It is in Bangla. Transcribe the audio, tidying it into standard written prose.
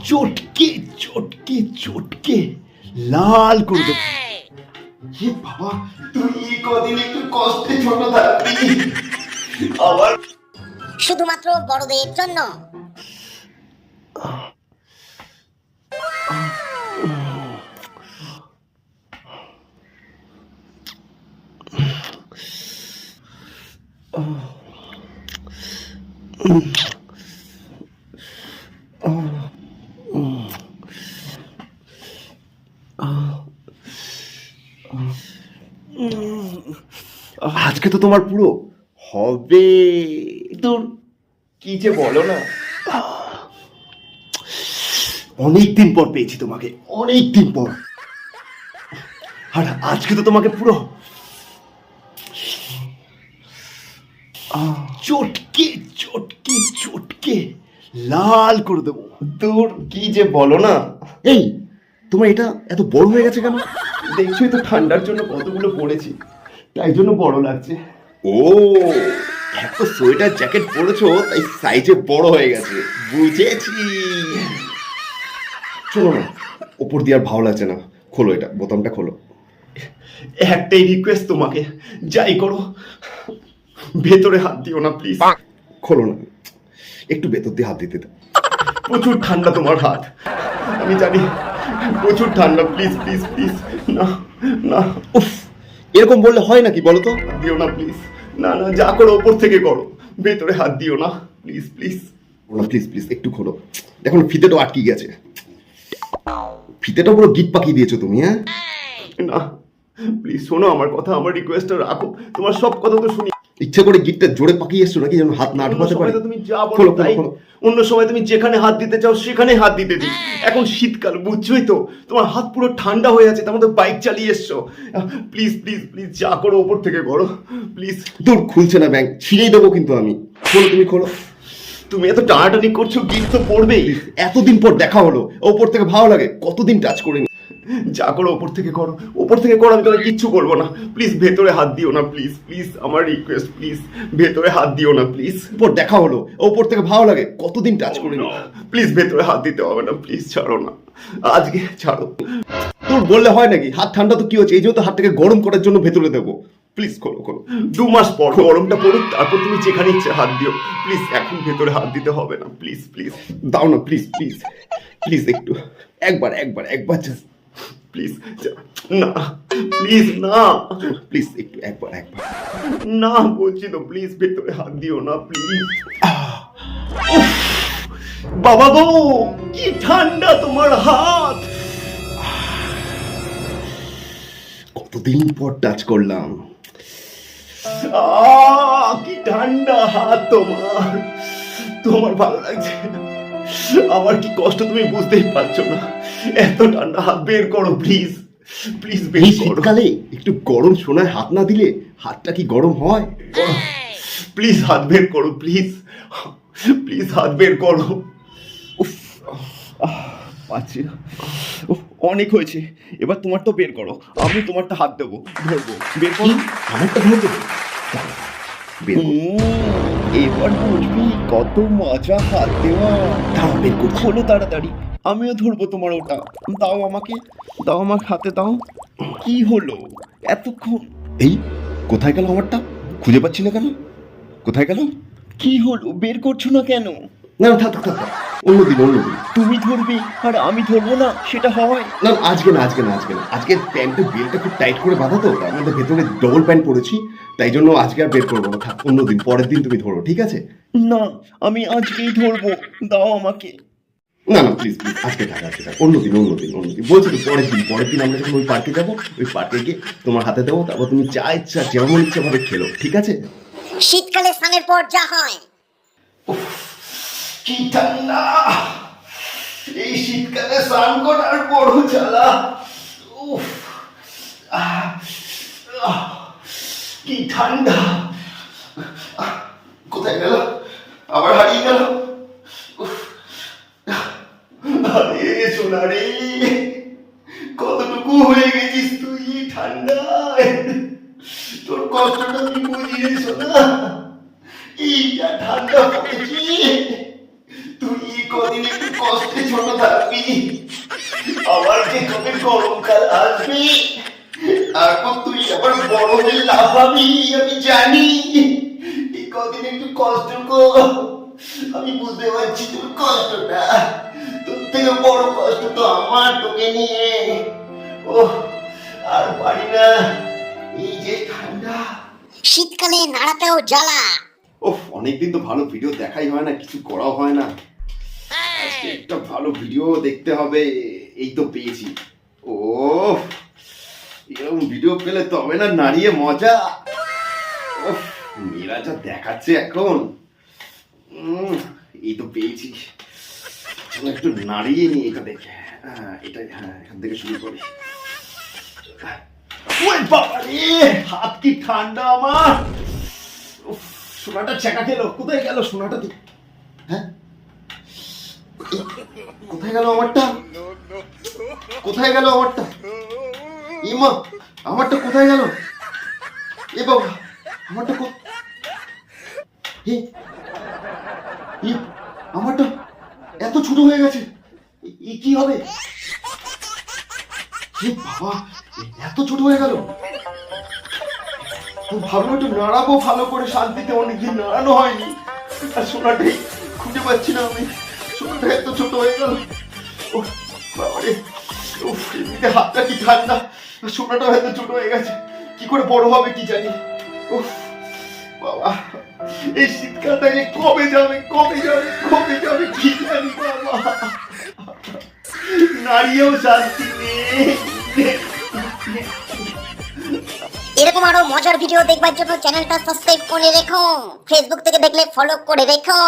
চটকে চটকে চটকে লাল করে দেবো। হে বাবা, তুই এই কদিন একটু কষ্টে ছোট থাকবি আবার শুধুমাত্র বড়দের জন্য। আজকে তো তোমার পুরো হবে। তোর কি যে বলো না, অনেকদিন পর পেয়েছি তোমাকে, অনেকদিন পর। আর আজকে তো তোমাকে পুরো চটকে চটকে চটকে লাল করে দেবো। তোর কি যে বলো না। এই তোমার এটা এত বড় হয়ে গেছে কেন? দেখছোই তো ঠান্ডার জন্য কতগুলো পড়েছি, তাই জন্য বড় লাগছে। ও, এত সোয়েটার জ্যাকেট পরেছো তাই সাইজে বড় হয়ে গেছে, বুঝেছি। শোনো না, ওপর দিয়ে আর ভালো লাগছে না, খোলো এটা, বোতামটা খোলো। একটাই রিকোয়েস্ট তোমাকে, যাই করো ভেতরে হাত দিও না প্লিজ। খোলো না, একটু ভেতর দিয়ে হাত দিতে দাও। প্রচুর ঠান্ডা তোমার হাত, আমি জানি, প্রচুর ঠান্ডা। প্লিজ প্লিজ প্লিজ, না না। উফ, এরকম বললে হয় নাকি বলো তো? দিও না প্লিজ, না না, যা করো ওপর থেকে করো, ভেতরে হাত দিও না প্লিজ প্লিজ। প্লিজ প্লিজ একটু খোলো, দেখো ফিতেটাও আটকে গেছে। ফিতেটা পুরো গিট পাকিয়ে দিয়েছো তুমি। হ্যাঁ না প্লিজ শোনো আমার কথা, আমার রিকোয়েস্টটা রাখো। তোমার সব কথা তো শুনি, ইচ্ছা করে গিটটা জোরে পাকিয়ে এসছো নাকি যেন হাত না ঢোকাতে পারে? তুমি যা বলো তাই, অন্য সময় তুমি যেখানে হাত দিতে চাও সেখানে হাত দিতে দিই। এখন শীতকাল, বুঝছোই তো, তোমার হাত পুরো ঠান্ডা হয়ে আছে, তার মধ্যে বাইক চালিয়ে এসছো। প্লিজ প্লিজ প্লিজ, যা করো ওপর থেকে করো প্লিজ। তোর খুলছে না ব্যাংক, ছিঁড়েই দেবো কিন্তু আমি। খোলো, তুমি খোলো। তুমি এত টানাটানি করছো, গিট তো পড়বেই। এতদিন পর দেখা হলো, ওপর থেকে ভালো লাগে, কতদিন টাচ করিনি। যা করো ওপর থেকে করো, ওপর থেকে করো, আমি তোমাকে কিচ্ছু করবো না। প্লিজ ভেতরে হাত দিও না প্লিজ প্লিজ, আমার রিকোয়েস্ট, প্লিজ ভেতরে হাত দিও না প্লিজ। ওপর দেখা হলো, ওপর থেকে ভালো লাগে, কতদিন টাচ করিনি। প্লিজ ভেতরে হাত দিতে হবে না, প্লিজ ছাড়ো না, আজকে ছাড়ো। তোর বললে হয় নাকি? হাত ঠান্ডা তো কি হচ্ছে, এই জন্য তো হাতটাকে গরম করার জন্য ভেতরে দেবো। প্লিজ করো করো, 2 মাস পর গরমটা পড়ুক, তারপর তুমি যেখানে ইচ্ছে হাত দিও। প্লিজ এখন ভেতরে হাত দিতে হবে না, প্লিজ প্লিজ দাও না, প্লিজ প্লিজ প্লিজ, একটু একবার একবার একবার জাস্ট প্লিজ। না প্লিজ, না প্লিজ, একটু একবার একবার, না বলছি তো, প্লিজ ভেতরে হাত দিও না প্লিজ। বাবা গো, কি ঠান্ডা তোমার হাত, কতদিন পর টাচ করলাম। কি ঠান্ডা হাত তোমার, তোমার ভালো লাগছে, আমার কি কষ্ট তুমি বুঝতেই পারছো না। এত ঠান্ডা হাত, বের করো প্লিজ প্লিজ, বের করো। শীতকালে একটু গরম সোনায় হাত না দিলে হাতটা কি গরম হয়? প্লিজ হাত বের করো, প্লিজ প্লিজ হাত বের করো। পাচ্ছি না, অনেক হয়েছে, এবার তোমারটা বের করো, আমি তোমারটা হাত দেবো, ধরবো, বের করো। আমারটা ধরবো, এবার বুঝবি কত মজা হাত দেওয়া। দাও বের করো, খোলো তাড়াতাড়ি, আমিও ধরবো তোমার ওটা। দাও আমাকে, দাও আমার হাতে দাও। কি হলো এতক্ষণ? এই কোথায় গেল আমারটা? খুঁজে পাচ্ছি না কেন, কোথায় গেল? কি হলো, বের করছো না কেন? না থাক থাক থাক, অন্যদিন অন্যদিন। তুমি ধরবে আর আমি ধরবো না, সেটা হয় না। আজকে না আজকে না আজকে না, আজকে প্যান্টের বেলটা খুব টাইট করে বাঁধা তো, তার মধ্যে ভেতরে ডবল প্যান্ট পরেছি, তাই জন্য আজকে আর বের করবো না। থাক, অন্যদিন, পরের দিন তুমি ধরো, ঠিক আছে? না আমি আজকেই ধরবো, দাও আমাকে। না না প্লিজ প্লিজ, আজকে থাক আজকে থাক, অন্যদিন অন্যদিন অন্যদিন বলছি তো, পরের দিন, পরের দিন আমরা যখন ওই পার্কে যাবো, ওই পার্কে গিয়ে তোমার হাতে দেবো, তারপর তুমি যা ইচ্ছা যেমন ইচ্ছা ভাবে খেলো, ঠিক আছে? শীতকালে স্নানের পর যা হয়। কি ঠান্ডা, এই শীতকালে স্নান করার বড় জ্বালা। উফ, কি ঠান্ডা, কোথায় গেল, আবার হারিয়ে গেল। আরে সোনা রে, কতটুকু হয়ে গেছিস তুই ঠান্ডায়, তোর কষ্টটা তুই বুঝি রে সোনা। এই যা ঠান্ডা পড়েছে, তুই কদিন একটু কষ্টে গরমকাল আসবে, তারপর তুই আবার বড় হয়ে লাফাবি, আমি জানি। এই কদিন একটু কষ্ট কর, আমি বুঝতে পারছি তোর কষ্টটা। তোর থেকে বড় কষ্ট তো আমার তোকে নিয়ে। ও আর পারি না, এই যে ঠান্ডা। শীতকালে নাড়াতেও জ্বালা। ওহ, অনেকদিন তো ভালো ভিডিও দেখাই হয় না, কিছু করাও হয় না। আজকে একটা ভালো ভিডিও দেখতে হবে, এই তো পেয়েছি। ও এরকম ভিডিও পেলে তবে না নাড়িয়ে মজা। ওহ, মেয়েরা যা দেখাচ্ছে এখন। এই তো পেয়েছি, চলো একটু নাড়িয়ে নি এটা দেখে। এটা এখান থেকে শুরু করি। ওই বাবা রে, হাত কি ঠান্ডা আমার। উফ, সোনাটা চেকা খেলো, কোথায় গেল সোনাটা? হ্যাঁ, কোথায় গেল আমারটা? কোথায় গেল আমারটা? ইমা, আমারটা কোথায় গেল? এ বাবা, আমারটা আমারটা এত ছোট হয়ে গেছে, কি হবে? বাবা, এত ছোট হয়ে গেল। ভাবলাম একটু নাড়াবো ভালো করে শান্তিতে, অনেকদিন নাড়ানো হয়নি। আর সোনাটাই খুঁজে পাচ্ছি না আমি, সোনাটা এত ছোট হয়ে গেল। ও বাবারে, এমনিতে হাতটা কি ঠান্ডা, সোনাটা হয়তো ছোট হয়ে গেছে। কি করে বড় হবে কি জানি। ও বাবা, এই শীতকালটা যে কবে যাবে কবে যাবে কবে যাবে কি জানি বাবা। নাড়িয়েও শান্তি নেই। এরকম আরো মজার ভিডিও দেখবার জন্য চ্যানেলটা সাবস্ক্রাইব করে রেখো। ফেসবুক থেকে দেখলে ফলো করে রেখো।